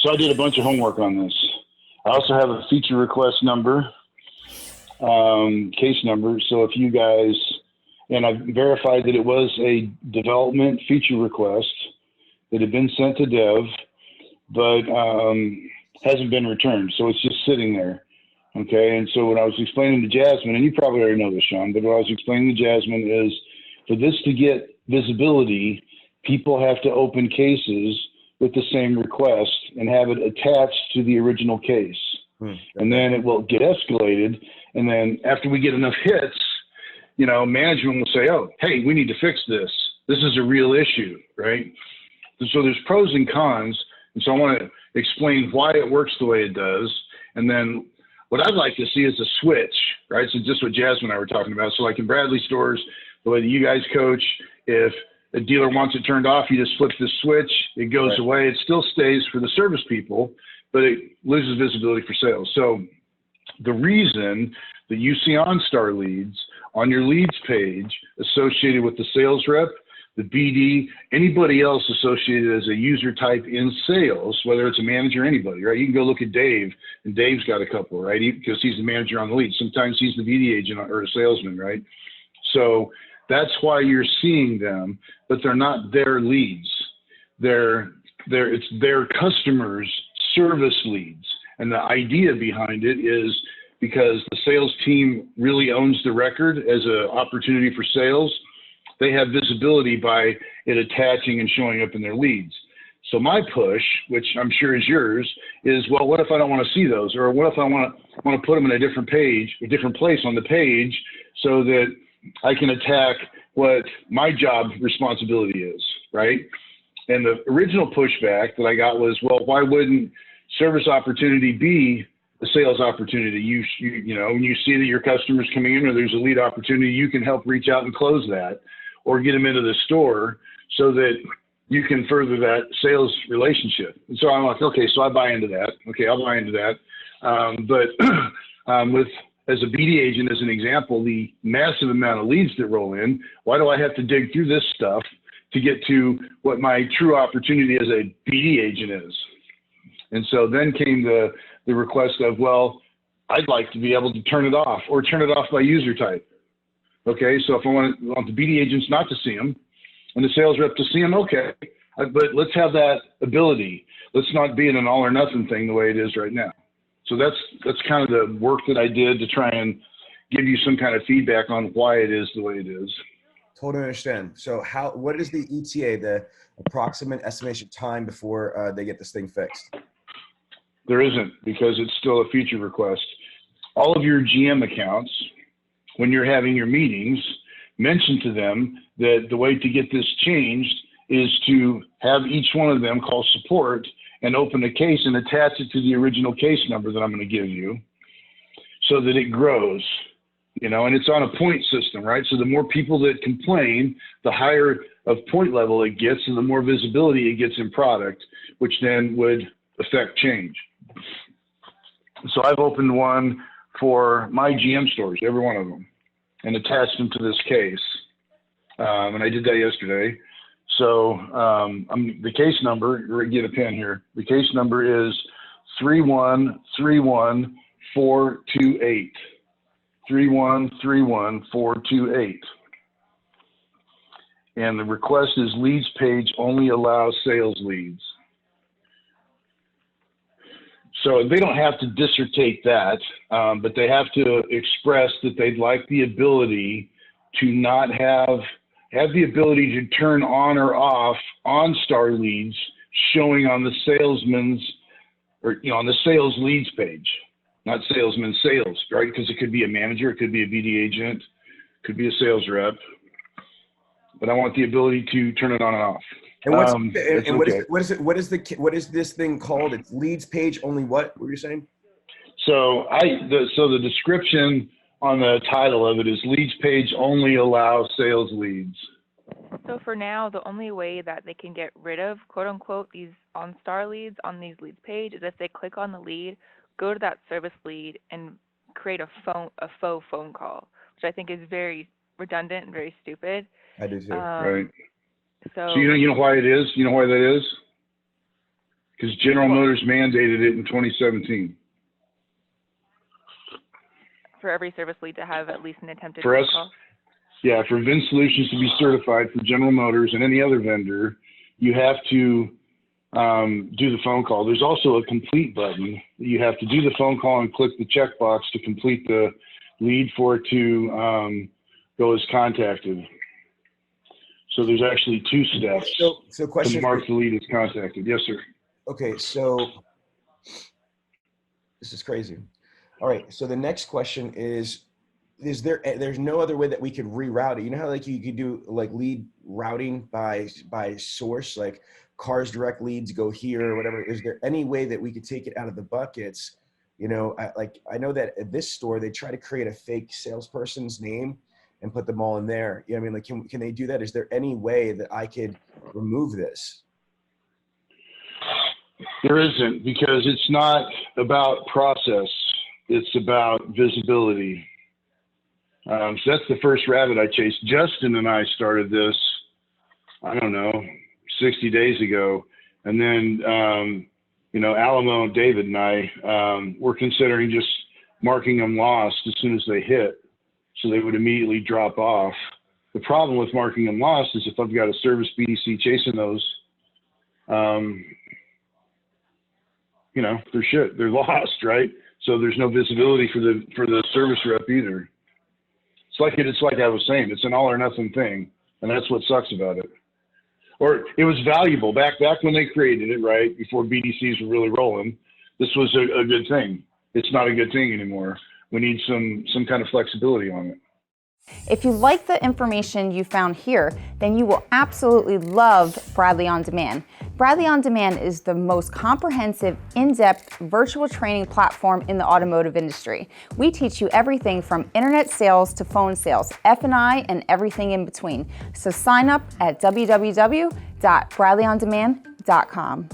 So I did a bunch of homework on this. I also have a feature request number, case number. So if you guys, and I verified that it was a development feature request that had been sent to dev, but hasn't been returned. So it's just sitting there. Okay. And so what I was explaining to Jasmine, and you probably already know this, Sean, but what I was explaining to Jasmine is for this to get visibility, people have to open cases with the same request and have it attached to the original case. And then it will get escalated. And then after we get enough hits, you know, management will say, oh, hey, we need to fix this. This is a real issue, right? And so there's pros and cons. And so I want to explain why it works the way it does. And then what I'd like to see is a switch, right? So just what Jasmine and I were talking about. So like in Bradley stores, the way that you guys coach, if a dealer wants it turned off, you just flip the switch, it goes away. It still stays for the service people, but it loses visibility for sales. So the reason that you see OnStar leads on your leads page associated with the sales rep, the BD, anybody else associated as a user type in sales, whether it's a manager or anybody, right? You can go look at Dave, and Dave's got a couple, right? Because he's the manager on the lead. Sometimes he's the BD agent or a salesman, right? So that's why you're seeing them, but they're not their leads. It's their customers' service leads. And the idea behind it is because the sales team really owns the record as an opportunity for sales, they have visibility by it attaching and showing up in their leads. So my push, which I'm sure is yours, is, well, what if I don't want to see those? Or what if I want to put them in a different page, a different place on the page so that I can attack what my job responsibility is, right? And the original pushback that I got was, well, why wouldn't service opportunity be a sales opportunity? You know, when you see that your customer's coming in or there's a lead opportunity, you can help reach out and close that or get them into the with so that you can further that sales relationship. And so I'm like, okay, so I buy into that. Okay, I'll buy into that. With as a BD agent, as an example, the massive amount of leads that roll in, why do I have to dig through this stuff to get to what my true opportunity as a BD agent is? And so then came the request of, well, I'd like to be able to turn it off or turn it off by user type. Okay, so if I want the BD agents not to see them and the sales rep to see them, okay, but let's have that ability. Let's not be in an all or nothing thing the way it is right now. So that's kind of the work that I did to try and give you some kind of feedback on why it is the way it is. Totally understand. So what is the ETA, the approximate estimation time before they get this thing fixed? There isn't, because it's still a feature request. All of your GM accounts, when you're having your meetings, mention to them that the way to get this changed is to have each one of them call support and open a case and attach it to the original case number that I'm going to give you so that it grows, you know, and it's on a point system, right? So the more people that complain, the higher of point level it gets and the more visibility it gets in product, which then would affect change. So I've opened one for my GM stores, every one of them, and attached them to this case. And I did that yesterday. So the case number, get a pen here. The case number is 3131428. 3131428. And the request is leads page only allows sales leads. So they don't have to dissertate that, but they have to express that they'd like the ability to not have the ability to turn on or off OnStar leads showing on the salesman's, or on the sales leads page, not salesman sales, right? Because it could be a manager, it could be a BD agent, it could be a sales rep, but I want the ability to turn it on and off. And what is this thing called? It's leads page only. What were you saying? So the description on the title of it is leads page only allows sales leads. So for now, the only way that they can get rid of, quote unquote, these OnStar leads on these leads page is if they click on the lead, go to that service lead, and create a faux phone call, which I think is very redundant and very stupid. I do too. Right. So you know why it is? You know why that is? because General Motors mandated it in 2017. For every service lead to have at least an attempted For us, phone call? yeah, for Vinsolutions to be certified for General Motors and any other vendor, you have to do the phone call. There's also a complete button. You have to do the phone call and click the checkbox to complete the lead for it to go as contacted. So there's actually 2 steps So question to mark the lead as contacted. Yes, sir. Okay, so this is crazy. All right, so the next question is there's no other way that we could reroute it? You know how like you could do like lead routing by source, like cars direct leads go here or whatever. Is there any way that we could take it out of the buckets? You know, I know that at this store they try to create a fake salesperson's name and put them all in there. You know what I mean? Like, can they do that? Is there any way that I could remove this? There isn't, because it's not about process. It's about visibility. So that's the first rabbit I chased. Justin and I started this, I don't know, 60 days ago. And then, you know, Alamo, David and I were considering just marking them lost as soon as they hit, so they would immediately drop off. The problem with marking them lost is if I've got a service BDC chasing those, you know, they're lost, right? So there's no visibility for the service rep either. It's like I was saying, it's an all or nothing thing, and that's what sucks about it. Or it was valuable back when they created it, right? Before BDCs were really rolling. This was a good thing. It's not a good thing anymore. We need some kind of flexibility on it. If you like the information you found here, then you will absolutely love Bradley On Demand. Bradley On Demand is the most comprehensive, in-depth virtual training platform in the automotive industry. We teach you everything from internet sales to phone sales, F&I, and everything in between. So sign up at www.bradleyondemand.com.